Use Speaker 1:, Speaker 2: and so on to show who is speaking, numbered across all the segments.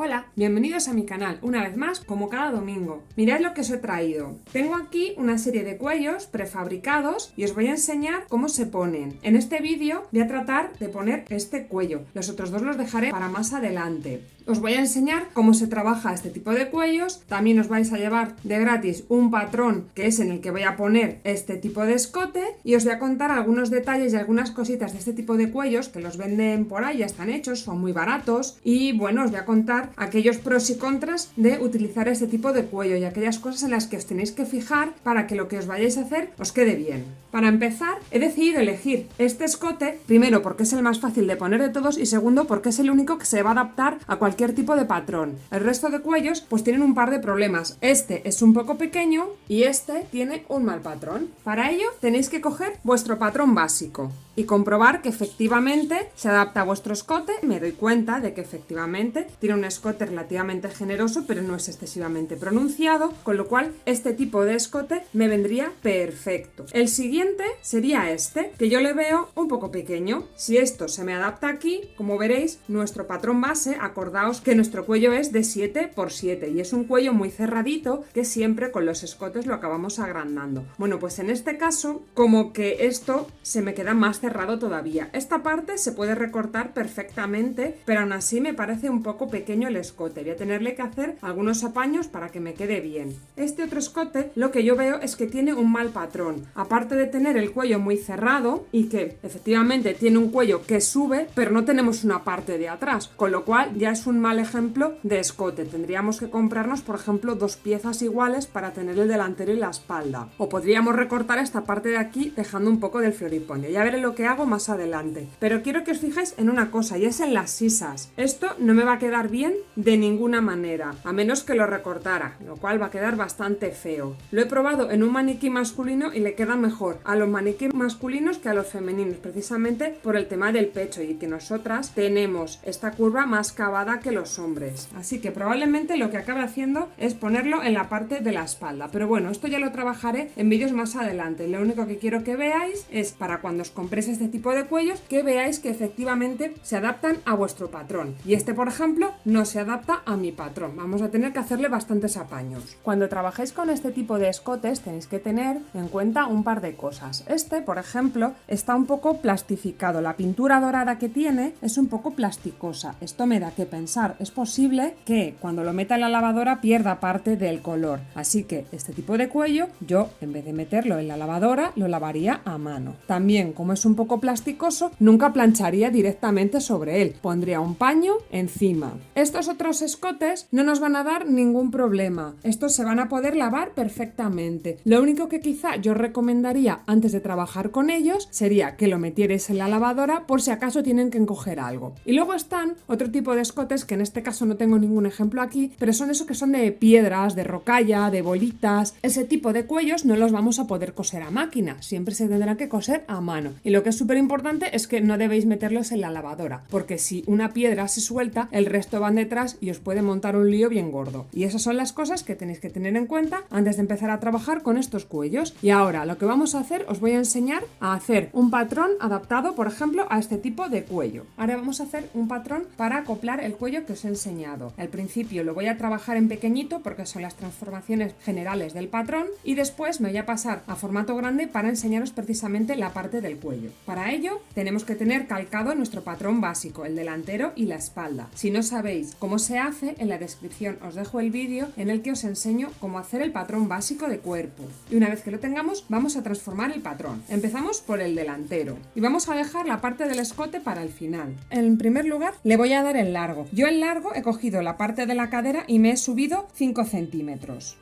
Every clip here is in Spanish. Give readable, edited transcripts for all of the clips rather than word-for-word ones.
Speaker 1: Hola, bienvenidos a mi canal, una vez más, como cada domingo. Mirad lo que os he traído. Tengo aquí una serie de cuellos prefabricados y os voy a enseñar cómo se ponen. En este vídeo voy a tratar de poner este cuello, los otros dos los dejaré para más adelante. Os voy a enseñar cómo se trabaja este tipo de cuellos, también os vais a llevar de gratis un patrón que es en el que voy a poner este tipo de escote y os voy a contar algunos detalles y algunas cositas de este tipo de cuellos que los venden por ahí, ya están hechos, son muy baratos y bueno, os voy a contar aquellos pros y contras de utilizar este tipo de cuello y aquellas cosas en las que os tenéis que fijar para que lo que os vayáis a hacer os quede bien. Para empezar, he decidido elegir este escote, primero porque es el más fácil de poner de todos y segundo porque es el único que se va a adaptar a cualquier tipo de patrón. El resto de cuellos pues tienen un par de problemas. Este es un poco pequeño y este tiene un mal patrón. Para ello tenéis que coger vuestro patrón básico y comprobar que efectivamente se adapta a vuestro escote. Me doy cuenta de que efectivamente tiene un escote relativamente generoso, pero no es excesivamente pronunciado, con lo cual este tipo de escote me vendría perfecto. El siguiente sería este, que yo le veo un poco pequeño. Si esto se me adapta aquí, como veréis, nuestro patrón base, acordaos que nuestro cuello es de 7×7 y es un cuello muy cerradito que siempre con los escotes lo acabamos agrandando. Bueno, pues en este caso, como que esto se me queda más cerrado todavía. Esta parte se puede recortar perfectamente, pero aún así me parece un poco pequeño el escote. Voy a tenerle que hacer algunos apaños para que me quede bien. Este otro escote, lo que yo veo es que tiene un mal patrón. Aparte de tener el cuello muy cerrado y que efectivamente tiene un cuello que sube, pero no tenemos una parte de atrás, con lo cual ya es un mal ejemplo de escote. Tendríamos que comprarnos, por ejemplo, dos piezas iguales para tener el delantero y la espalda. O podríamos recortar esta parte de aquí dejando un poco del floripondio. Ya veré lo que hago más adelante. Pero quiero que os fijéis en una cosa y es en las sisas. Esto no me va a quedar bien de ninguna manera, a menos que lo recortara, lo cual va a quedar bastante feo. Lo he probado en un maniquí masculino y le queda mejor a los maniquíes masculinos que a los femeninos, precisamente por el tema del pecho y que nosotras tenemos esta curva más cavada que los hombres. Así que probablemente lo que acabe haciendo es ponerlo en la parte de la espalda. Pero bueno, esto ya lo trabajaré en vídeos más adelante. Lo único que quiero que veáis es, para cuando os compréis este tipo de cuellos, que veáis que efectivamente se adaptan a vuestro patrón. Y este, por ejemplo, no se adapta a mi patrón. Vamos a tener que hacerle bastantes apaños. Cuando trabajéis con este tipo de escotes tenéis que tener en cuenta un par de cosas. Este, por ejemplo, está un poco plastificado. La pintura dorada que tiene es un poco plasticosa. Esto me da que pensar. Es posible que cuando lo meta en la lavadora pierda parte del color. Así que este tipo de cuello, yo en vez de meterlo en la lavadora, lo lavaría a mano. También, como es un poco plasticoso, nunca plancharía directamente sobre él. Pondría un paño encima. Estos otros escotes no nos van a dar ningún problema. Estos se van a poder lavar perfectamente. Lo único que quizá yo recomendaría antes de trabajar con ellos sería que lo metierais en la lavadora por si acaso tienen que encoger algo. Y luego están otro tipo de escotes que en este caso no tengo ningún ejemplo aquí, pero son esos que son de piedras, de rocalla, de bolitas. Ese tipo de cuellos no los vamos a poder coser a máquina, siempre se tendrán que coser a mano. Y lo que es súper importante es que no debéis meterlos en la lavadora, porque si una piedra se suelta, el resto van detrás y os puede montar un lío bien gordo. Y esas son las cosas que tenéis que tener en cuenta antes de empezar a trabajar con estos cuellos. Y ahora lo que vamos a hacer, os voy a enseñar a hacer un patrón adaptado, por ejemplo, a este tipo de cuello. Ahora vamos a hacer un patrón para acoplar el cuello que os he enseñado. Al principio lo voy a trabajar en pequeñito porque son las transformaciones generales del patrón y después me voy a pasar a formato grande para enseñaros precisamente la parte del cuello. Para ello tenemos que tener calcado nuestro patrón básico, el delantero y la espalda. Si no sabéis cómo se hace, en la descripción os dejo el vídeo en el que os enseño cómo hacer el patrón básico de cuerpo. Y una vez que lo tengamos, vamos a transformar el patrón. Empezamos por el delantero y vamos a dejar la parte del escote para el final. En primer lugar, le voy a dar el largo. Yo el largo he cogido la parte de la cadera y me he subido 5 centímetros.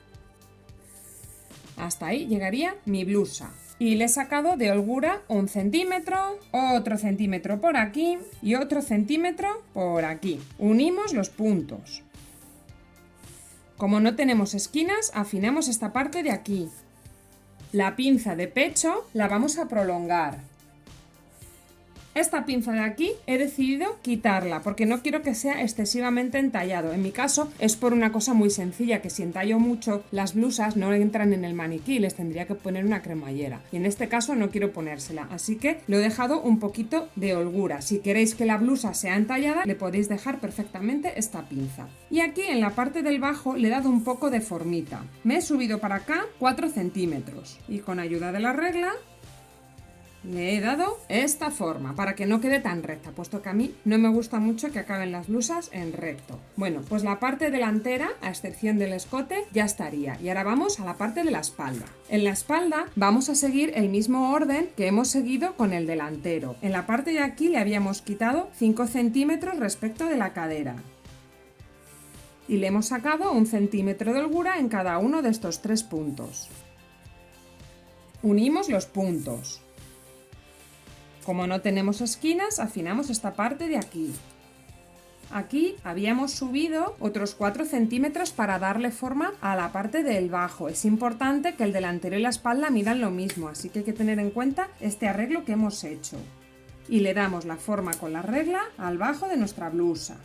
Speaker 1: Hasta ahí llegaría mi blusa. Y le he sacado de holgura 1 centímetro, otro centímetro por aquí y otro centímetro por aquí. Unimos los puntos. Como no tenemos esquinas, afinamos esta parte de aquí. La pinza de pecho la vamos a prolongar. Esta pinza de aquí he decidido quitarla porque no quiero que sea excesivamente entallado. En mi caso es por una cosa muy sencilla, que si entallo mucho las blusas no entran en el maniquí, les tendría que poner una cremallera. Y en este caso no quiero ponérsela, así que lo he dejado un poquito de holgura. Si queréis que la blusa sea entallada, le podéis dejar perfectamente esta pinza. Y aquí en la parte del bajo le he dado un poco de formita. Me he subido para acá 4 centímetros y con ayuda de la regla le he dado esta forma para que no quede tan recta, puesto que a mí no me gusta mucho que acaben las blusas en recto. Bueno, pues la parte delantera, a excepción del escote, ya estaría. Y ahora vamos a la parte de la espalda. En la espalda vamos a seguir el mismo orden que hemos seguido con el delantero. En la parte de aquí le habíamos quitado 5 centímetros respecto de la cadera. Y le hemos sacado 1 centímetro de holgura en cada uno de estos 3 puntos. Unimos los puntos. Como no tenemos esquinas, afinamos esta parte de aquí. Aquí habíamos subido otros 4 centímetros para darle forma a la parte del bajo. Es importante que el delantero y la espalda midan lo mismo, así que hay que tener en cuenta este arreglo que hemos hecho. Y le damos la forma con la regla al bajo de nuestra blusa.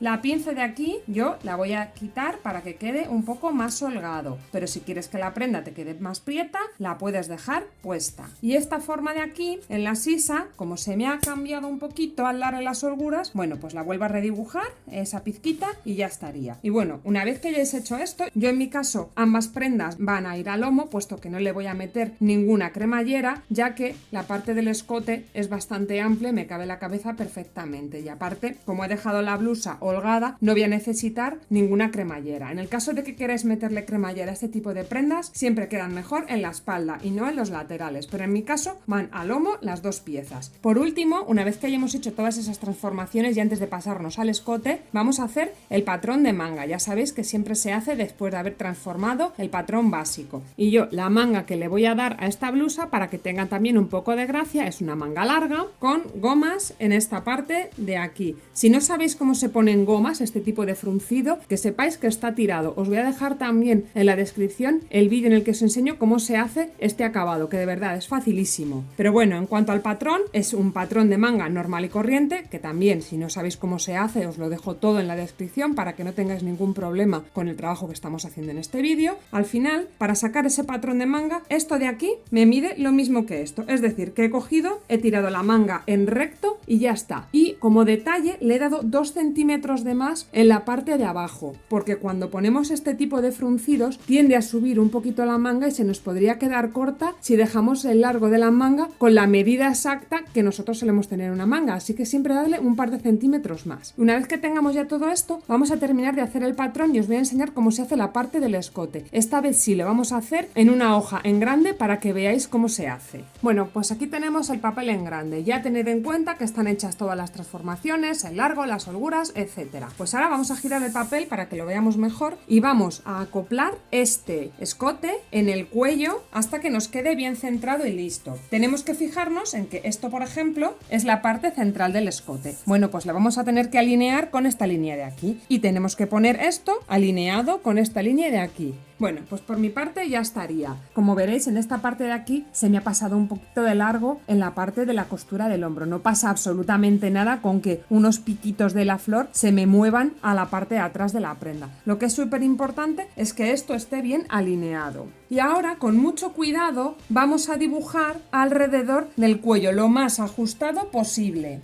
Speaker 1: La pinza de aquí yo la voy a quitar para que quede un poco más holgado, pero si quieres que la prenda te quede más prieta, la puedes dejar puesta. Y esta forma de aquí, en la sisa, como se me ha cambiado un poquito al darle las holguras, bueno, pues la vuelvo a redibujar, esa pizquita, y ya estaría. Y bueno, una vez que hayáis hecho esto, yo en mi caso ambas prendas van a ir al lomo, puesto que no le voy a meter ninguna cremallera, ya que la parte del escote es bastante amplia y me cabe la cabeza perfectamente. Y aparte, como he dejado la blusa holgada, no voy a necesitar ninguna cremallera. En el caso de que queráis meterle cremallera a este tipo de prendas, siempre quedan mejor en la espalda y no en los laterales, pero en mi caso van al lomo las 2 piezas. Por último, una vez que hayamos hecho todas esas transformaciones y antes de pasarnos al escote, vamos a hacer el patrón de manga. Ya sabéis que siempre se hace después de haber transformado el patrón básico. Y yo la manga que le voy a dar a esta blusa, para que tenga también un poco de gracia, es una manga larga con gomas en esta parte de aquí. Si no sabéis cómo se ponen gomas, este tipo de fruncido, que sepáis que está tirado. Os voy a dejar también en la descripción el vídeo en el que os enseño cómo se hace este acabado, que de verdad es facilísimo. Pero bueno, en cuanto al patrón, es un patrón de manga normal y corriente, que también, si no sabéis cómo se hace, os lo dejo todo en la descripción para que no tengáis ningún problema con el trabajo que estamos haciendo en este vídeo. Al final, para sacar ese patrón de manga, esto de aquí me mide lo mismo que esto, es decir, que he cogido, he tirado la manga en recto y ya está. Y como detalle, le he dado 2 centímetros de más en la parte de abajo, porque cuando ponemos este tipo de fruncidos tiende a subir un poquito la manga y se nos podría quedar corta si dejamos el largo de la manga con la medida exacta que nosotros solemos tener en una manga, así que siempre darle un par de centímetros más. Una vez que tengamos ya todo esto, vamos a terminar de hacer el patrón y os voy a enseñar cómo se hace la parte del escote. Esta vez sí lo vamos a hacer en una hoja en grande para que veáis cómo se hace. Bueno, pues aquí tenemos el papel en grande. Ya tened en cuenta que están hechas todas las transformaciones, el largo, las holguras, etcétera. Pues ahora vamos a girar el papel para que lo veamos mejor y vamos a acoplar este escote en el cuello hasta que nos quede bien centrado y listo. Tenemos que fijarnos en que esto, por ejemplo, es la parte central del escote. Bueno, pues la vamos a tener que alinear con esta línea de aquí y tenemos que poner esto alineado con esta línea de aquí. Bueno, pues por mi parte ya estaría. Como veréis, en esta parte de aquí se me ha pasado un poquito de largo en la parte de la costura del hombro. No pasa absolutamente nada con que unos piquitos de la flor se me muevan a la parte de atrás de la prenda. Lo que es súper importante es que esto esté bien alineado. Y ahora, con mucho cuidado, vamos a dibujar alrededor del cuello lo más ajustado posible.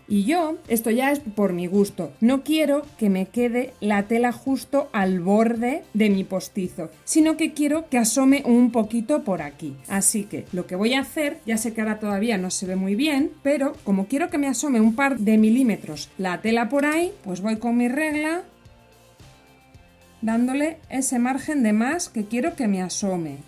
Speaker 1: Y yo, esto ya es por mi gusto, no quiero que me quede la tela justo al borde de mi postizo, sino que quiero que asome un poquito por aquí. Así que lo que voy a hacer, ya sé que ahora todavía no se ve muy bien, pero como quiero que me asome un par de milímetros la tela por ahí, pues voy con mi regla dándole ese margen de más que quiero que me asome.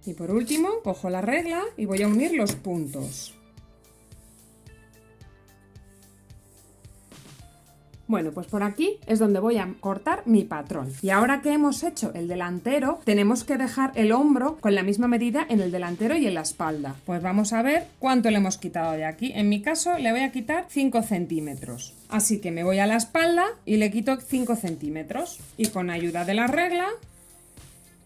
Speaker 1: Y por último, cojo la regla y voy a unir los puntos. Bueno, pues por aquí es donde voy a cortar mi patrón. Y ahora que hemos hecho el delantero, tenemos que dejar el hombro con la misma medida en el delantero y en la espalda. Pues vamos a ver cuánto le hemos quitado de aquí. En mi caso le voy a quitar 5 centímetros. Así que me voy a la espalda y le quito 5 centímetros. Y con ayuda de la regla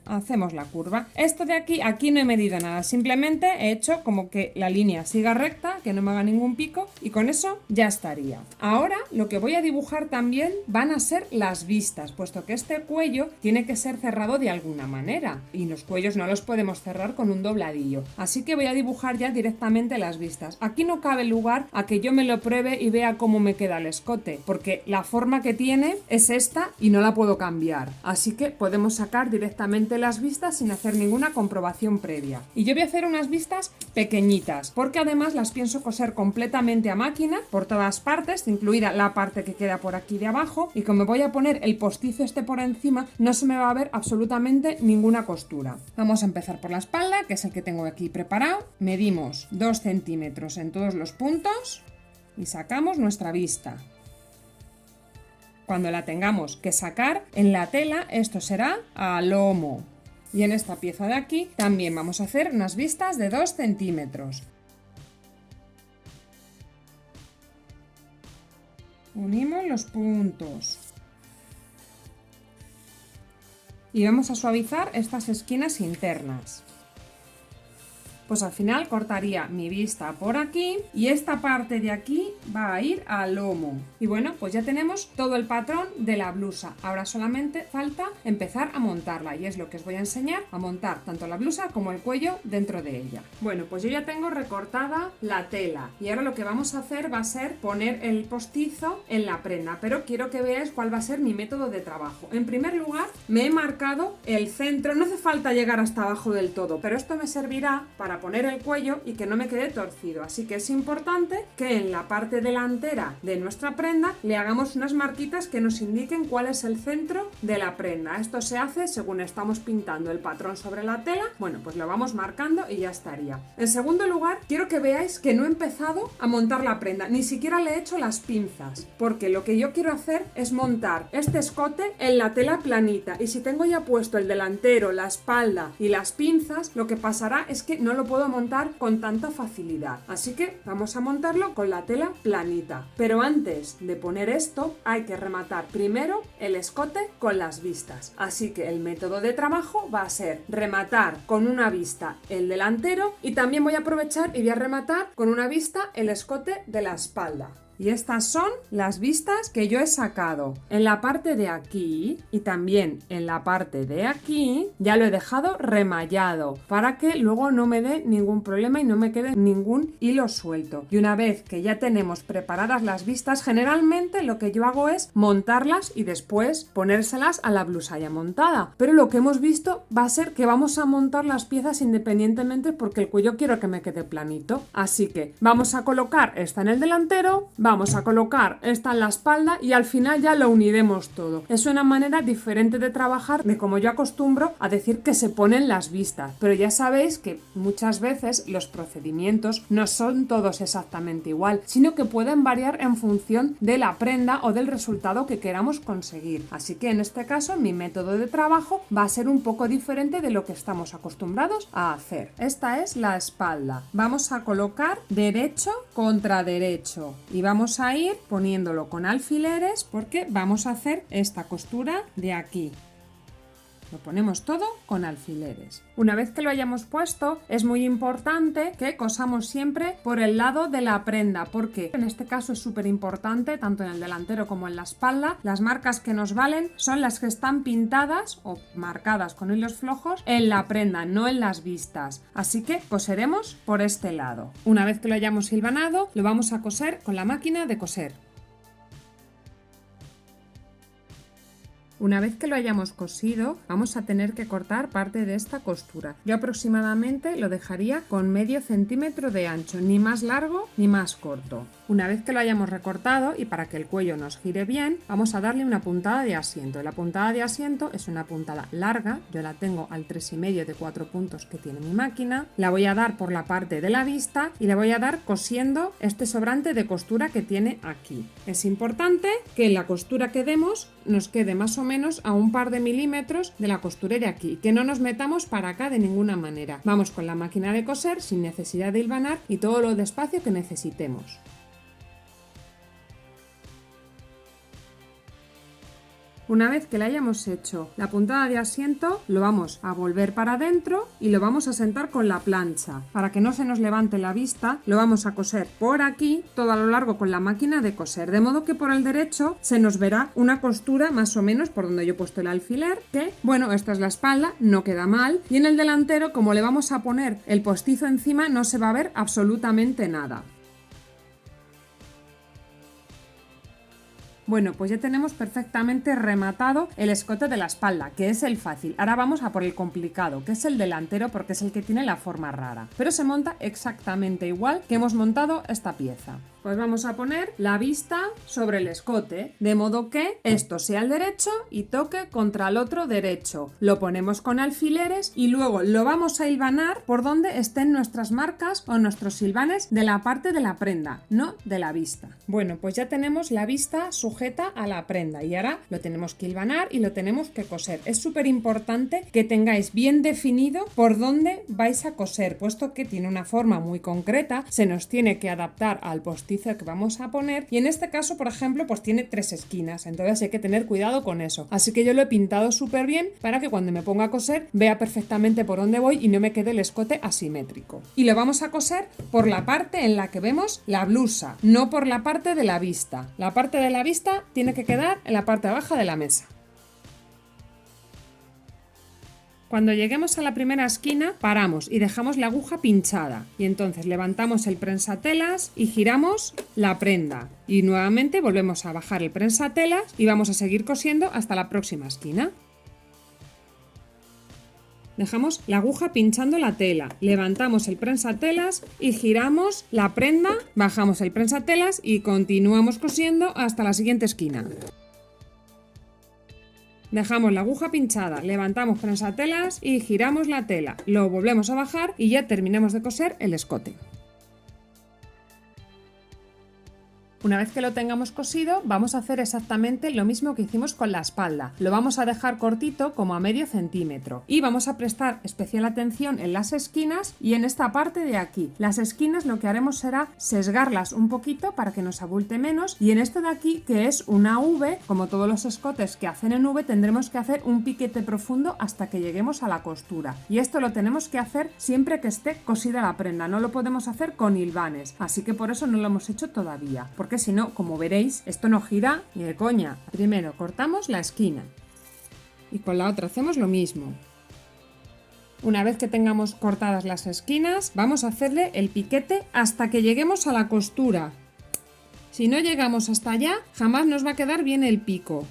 Speaker 1: hacemos la curva. Esto de aquí no he medido nada, simplemente he hecho como que la línea siga recta, que no me haga ningún pico, y con eso ya estaría. Ahora lo que voy a dibujar también van a ser las vistas, puesto que este cuello tiene que ser cerrado de alguna manera y los cuellos no los podemos cerrar con un dobladillo, así que voy a dibujar ya directamente las vistas. Aquí no cabe lugar a que yo me lo pruebe y vea cómo me queda el escote, porque la forma que tiene es esta y no la puedo cambiar, así que podemos sacar directamente las vistas sin hacer ninguna comprobación previa. Y yo voy a hacer unas vistas pequeñitas, porque además las pienso coser completamente a máquina por todas partes, incluida la parte que queda por aquí de abajo, y como voy a poner el postizo este por encima, no se me va a ver absolutamente ninguna costura. Vamos a empezar por la espalda, que es el que tengo aquí preparado. Medimos 2 centímetros en todos los puntos y sacamos nuestra vista. Cuando la tengamos que sacar en la tela, esto será a lomo. Y en esta pieza de aquí también vamos a hacer unas vistas de 2 centímetros. Unimos los puntos. Y vamos a suavizar estas esquinas internas. Pues al final cortaría mi vista por aquí y esta parte de aquí va a ir al lomo. Y bueno, pues ya tenemos todo el patrón de la blusa. Ahora solamente falta empezar a montarla y es lo que os voy a enseñar, a montar tanto la blusa como el cuello dentro de ella. Bueno, pues yo ya tengo recortada la tela y ahora lo que vamos a hacer va a ser poner el postizo en la prenda, pero quiero que veáis cuál va a ser mi método de trabajo. En primer lugar, me he marcado el centro, no hace falta llegar hasta abajo del todo, pero esto me servirá para poner el cuello y que no me quede torcido, así que es importante que en la parte delantera de nuestra prenda le hagamos unas marquitas que nos indiquen cuál es el centro de la prenda. Esto se hace según estamos pintando el patrón sobre la tela. Bueno, pues lo vamos marcando y ya estaría. En segundo lugar, quiero que veáis que no he empezado a montar la prenda, ni siquiera le he hecho las pinzas, porque lo que yo quiero hacer es montar este escote en la tela planita, y si tengo ya puesto el delantero, la espalda y las pinzas, lo que pasará es que no lo puedo montar con tanta facilidad, así que vamos a montarlo con la tela planita. Pero antes de poner esto hay que rematar primero el escote con las vistas, así que el método de trabajo va a ser rematar con una vista el delantero y también voy a aprovechar y voy a rematar con una vista el escote de la espalda. Y estas son las vistas que yo he sacado. En la parte de aquí y también en la parte de aquí ya lo he dejado remallado para que luego no me dé ningún problema y no me quede ningún hilo suelto. Y una vez que ya tenemos preparadas las vistas, generalmente lo que yo hago es montarlas y después ponérselas a la blusa ya montada. Pero lo que hemos visto va a ser que vamos a montar las piezas independientemente porque el cuello quiero que me quede planito. Así que vamos a colocar esta en el delantero, vamos a colocar esta en la espalda y al final ya lo uniremos todo. Es una manera diferente de trabajar de como yo acostumbro a decir que se ponen las vistas, pero ya sabéis que muchas veces los procedimientos no son todos exactamente igual, sino que pueden variar en función de la prenda o del resultado que queramos conseguir. Así que en este caso mi método de trabajo va a ser un poco diferente de lo que estamos acostumbrados a hacer. Esta es la espalda. Vamos a colocar derecho contra derecho y vamos a ir poniéndolo con alfileres porque vamos a hacer esta costura de aquí. Lo ponemos todo con alfileres. Una vez que lo hayamos puesto, es muy importante que cosamos siempre por el lado de la prenda, porque en este caso es súper importante, tanto en el delantero como en la espalda, las marcas que nos valen son las que están pintadas o marcadas con hilos flojos en la prenda, no en las vistas. Así que coseremos por este lado. Una vez que lo hayamos hilvanado, lo vamos a coser con la máquina de coser. Una vez que lo hayamos cosido, vamos a tener que cortar parte de esta costura. Yo aproximadamente lo dejaría con medio centímetro de ancho, ni más largo ni más corto. Una vez que lo hayamos recortado y para que el cuello nos gire bien, vamos a darle una puntada de asiento. La puntada de asiento es una puntada larga, yo la tengo al 3,5 de 4 puntos que tiene mi máquina. La voy a dar por la parte de la vista y la voy a dar cosiendo este sobrante de costura que tiene aquí. Es importante que en la costura que demos nos quede más o menos a un par de milímetros de la costura de aquí, que no nos metamos para acá de ninguna manera. Vamos con la máquina de coser sin necesidad de hilvanar y todo lo despacio que necesitemos. Una vez que le hayamos hecho la puntada de asiento, lo vamos a volver para adentro y lo vamos a sentar con la plancha. Para que no se nos levante la vista, lo vamos a coser por aquí, todo a lo largo con la máquina de coser. De modo que por el derecho se nos verá una costura más o menos por donde yo he puesto el alfiler, que, bueno, esta es la espalda, no queda mal. Y en el delantero, como le vamos a poner el postizo encima, no se va a ver absolutamente nada. Bueno, pues ya tenemos perfectamente rematado el escote de la espalda, que es el fácil. Ahora vamos a por el complicado, que es el delantero, porque es el que tiene la forma rara. Pero se monta exactamente igual que hemos montado esta pieza. Pues vamos a poner la vista sobre el escote, de modo que esto sea el derecho y toque contra el otro derecho. Lo ponemos con alfileres y luego lo vamos a hilvanar por donde estén nuestras marcas o nuestros hilvanes de la parte de la prenda, no de la vista. Bueno, pues ya tenemos la vista sujeta a la prenda y ahora lo tenemos que hilvanar y lo tenemos que coser. Es súper importante que tengáis bien definido por dónde vais a coser, puesto que tiene una forma muy concreta, se nos tiene que adaptar al postizo que vamos a poner y en este caso, por ejemplo, pues tiene 3 esquinas, entonces hay que tener cuidado con eso. Así que yo lo he pintado súper bien para que cuando me ponga a coser vea perfectamente por dónde voy y no me quede el escote asimétrico. Y lo vamos a coser por la parte en la que vemos la blusa, no por la parte de la vista. La parte de la vista tiene que quedar en la parte baja de la mesa. Cuando lleguemos a la primera esquina, paramos y dejamos la aguja pinchada y entonces levantamos el prensatelas y giramos la prenda y nuevamente volvemos a bajar el prensatelas y vamos a seguir cosiendo hasta la próxima esquina. Dejamos la aguja pinchando la tela, levantamos el prensatelas y giramos la prenda, bajamos el prensatelas y continuamos cosiendo hasta la siguiente esquina. Dejamos la aguja pinchada, levantamos prensatelas y giramos la tela. Lo volvemos a bajar y ya terminamos de coser el escote. Una vez que lo tengamos cosido, vamos a hacer exactamente lo mismo que hicimos con la espalda. Lo vamos a dejar cortito, como a medio centímetro. Y vamos a prestar especial atención en las esquinas y en esta parte de aquí. Las esquinas lo que haremos será sesgarlas un poquito para que nos abulte menos. Y en esto de aquí, que es una V, como todos los escotes que hacen en V, tendremos que hacer un piquete profundo hasta que lleguemos a la costura. Y esto lo tenemos que hacer siempre que esté cosida la prenda. No lo podemos hacer con hilvanes. Así que por eso no lo hemos hecho todavía. Porque si no, como veréis, esto no gira ni de coña. Primero cortamos la esquina y con la otra hacemos lo mismo. Una vez que tengamos cortadas las esquinas, vamos a hacerle el piquete hasta que lleguemos a la costura. Si no llegamos hasta allá, jamás nos va a quedar bien el pico.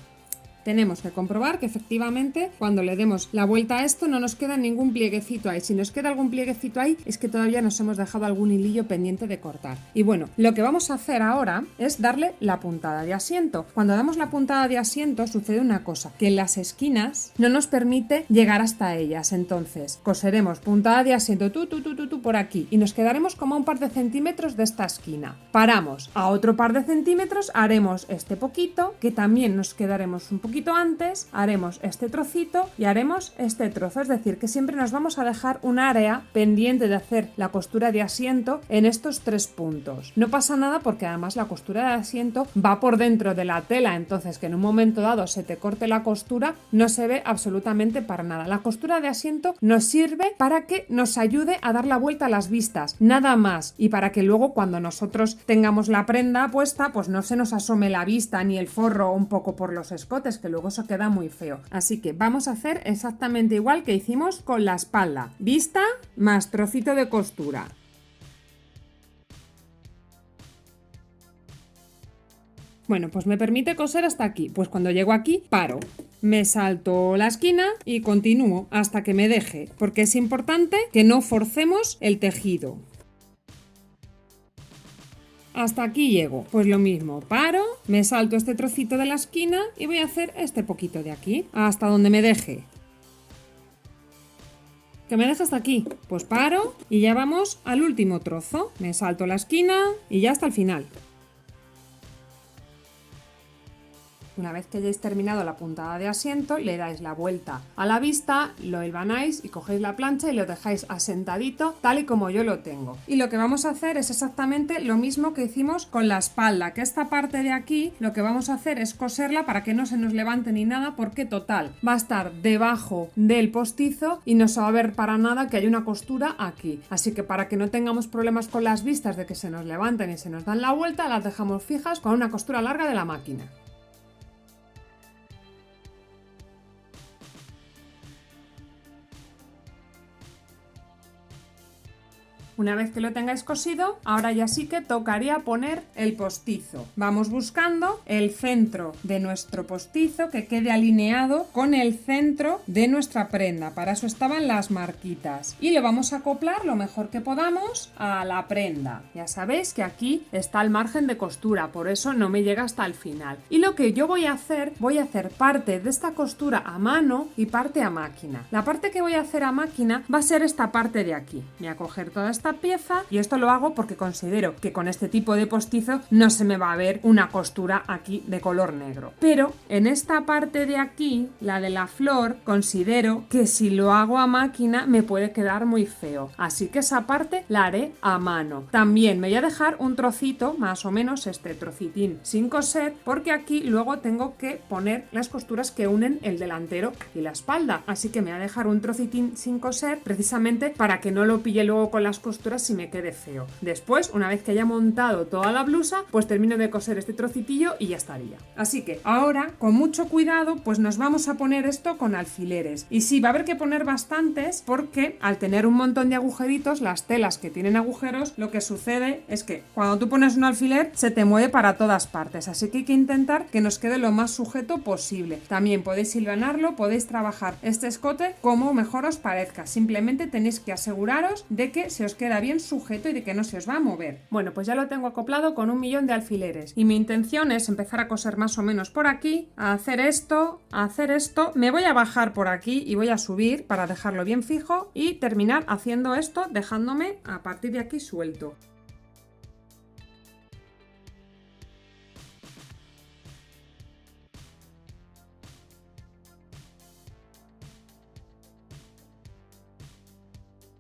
Speaker 1: Tenemos que comprobar que efectivamente cuando le demos la vuelta a esto no nos queda ningún plieguecito ahí. Si nos queda algún plieguecito ahí es que todavía nos hemos dejado algún hilillo pendiente de cortar. Y bueno, lo que vamos a hacer ahora es darle la puntada de asiento. Cuando damos la puntada de asiento sucede una cosa, que en las esquinas no nos permite llegar hasta ellas. Entonces coseremos puntada de asiento por aquí y nos quedaremos como a un par de centímetros de esta esquina. Paramos a otro par de centímetros, haremos este poquito, que también nos quedaremos un poquito antes, haremos este trocito y haremos este trozo, es decir, que siempre nos vamos a dejar un área pendiente de hacer la costura de asiento en estos 3 puntos. No pasa nada porque además la costura de asiento va por dentro de la tela, entonces que en un momento dado se te corte la costura no se ve absolutamente para nada. La costura de asiento nos sirve para que nos ayude a dar la vuelta a las vistas, nada más, y para que luego cuando nosotros tengamos la prenda puesta pues no se nos asome la vista ni el forro un poco por los escotes, que luego eso queda muy feo. Así que vamos a hacer exactamente igual que hicimos con la espalda. Vista más trocito de costura. Bueno, pues me permite coser hasta aquí. Pues cuando llego aquí, paro. Me salto la esquina y continúo hasta que me deje, porque es importante que no forcemos el tejido. Hasta aquí llego, pues lo mismo, paro, me salto este trocito de la esquina y voy a hacer este poquito de aquí, hasta donde me deje. ¿Que me deje hasta aquí? Pues paro y ya vamos al último trozo. Me salto la esquina y ya hasta el final. una vez que hayáis terminado la puntada de asiento, le dais la vuelta a la vista, lo hilvanáis y cogéis la plancha y lo dejáis asentadito tal y como yo lo tengo. Y lo que vamos a hacer es exactamente lo mismo que hicimos con la espalda, que esta parte de aquí lo que vamos a hacer es coserla para que no se nos levante ni nada, porque total va a estar debajo del postizo y no se va a ver para nada que hay una costura aquí. Así que para que no tengamos problemas con las vistas de que se nos levanten y se nos dan la vuelta, las dejamos fijas con una costura larga de la máquina. Una vez que lo tengáis cosido, ahora ya sí que tocaría poner el postizo. Vamos buscando el centro de nuestro postizo que quede alineado con el centro de nuestra prenda. Para eso estaban las marquitas. Y lo vamos a acoplar lo mejor que podamos a la prenda. Ya sabéis que aquí está el margen de costura, por eso no me llega hasta el final. Y lo que yo voy a hacer parte de esta costura a mano y parte a máquina. La parte que voy a hacer a máquina va a ser esta parte de aquí. Voy a coger toda esta pieza y esto lo hago porque considero que con este tipo de postizo no se me va a ver una costura aquí de color negro, pero en esta parte de aquí, la de la flor, considero que si lo hago a máquina me puede quedar muy feo, así que esa parte la haré a mano. También me voy a dejar un trocito, más o menos este trocitín sin coser, porque aquí luego tengo que poner las costuras que unen el delantero y la espalda, así que me voy a dejar un trocitín sin coser precisamente para que no lo pille luego con las costuras si me quede feo. Después, una vez que haya montado toda la blusa, pues termino de coser este trocitillo y ya estaría. Así que ahora, con mucho cuidado, pues nos vamos a poner esto con alfileres. Y sí, va a haber que poner bastantes porque al tener un montón de agujeritos, las telas que tienen agujeros, lo que sucede es que cuando tú pones un alfiler se te mueve para todas partes. Así que hay que intentar que nos quede lo más sujeto posible. También podéis hilvanarlo, podéis trabajar este escote como mejor os parezca. Simplemente tenéis que aseguraros de que se os queda bien sujeto y de que no se os va a mover. Bueno, pues ya lo tengo acoplado con 1.000.000 de alfileres y mi intención es empezar a coser más o menos por aquí, a hacer esto, me voy a bajar por aquí y voy a subir para dejarlo bien fijo y terminar haciendo esto dejándome a partir de aquí suelto.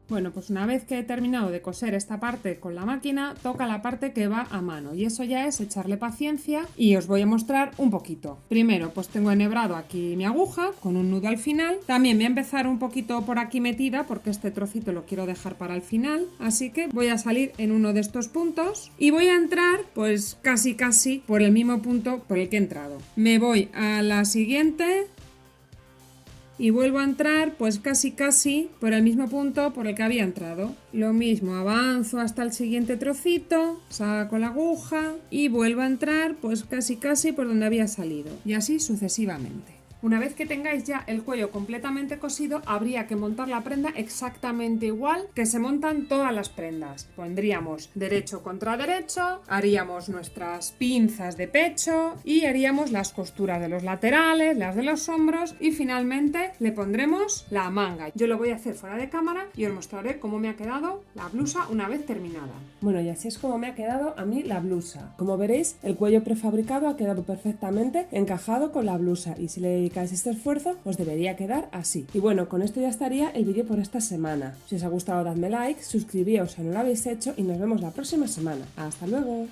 Speaker 1: Bueno, pues una vez que he terminado de coser esta parte con la máquina, toca la parte que va a mano y eso ya es echarle paciencia y os voy a mostrar un poquito. Primero, pues tengo enhebrado aquí mi aguja con un nudo al final. También voy a empezar un poquito por aquí metida porque este trocito lo quiero dejar para el final, así que voy a salir en uno de estos puntos y voy a entrar pues casi por el mismo punto por el que he entrado. Me voy a la siguiente y vuelvo a entrar pues casi por el mismo punto por el que había entrado. Lo mismo, avanzo hasta el siguiente trocito, saco la aguja y vuelvo a entrar pues casi por donde había salido y así sucesivamente. Una vez que tengáis ya el cuello completamente cosido, habría que montar la prenda exactamente igual que se montan todas las prendas. Pondríamos derecho contra derecho, haríamos nuestras pinzas de pecho y haríamos las costuras de los laterales, las de los hombros y finalmente le pondremos la manga. Yo lo voy a hacer fuera de cámara y os mostraré cómo me ha quedado la blusa una vez terminada.
Speaker 2: Bueno, y así es como me ha quedado a mí la blusa. Como veréis, el cuello prefabricado ha quedado perfectamente encajado con la blusa y si le dedicáis este esfuerzo, os debería quedar así. Y bueno, con esto ya estaría el vídeo por esta semana. Si os ha gustado, dadme like, suscribíos si no lo habéis hecho y nos vemos la próxima semana. ¡Hasta luego!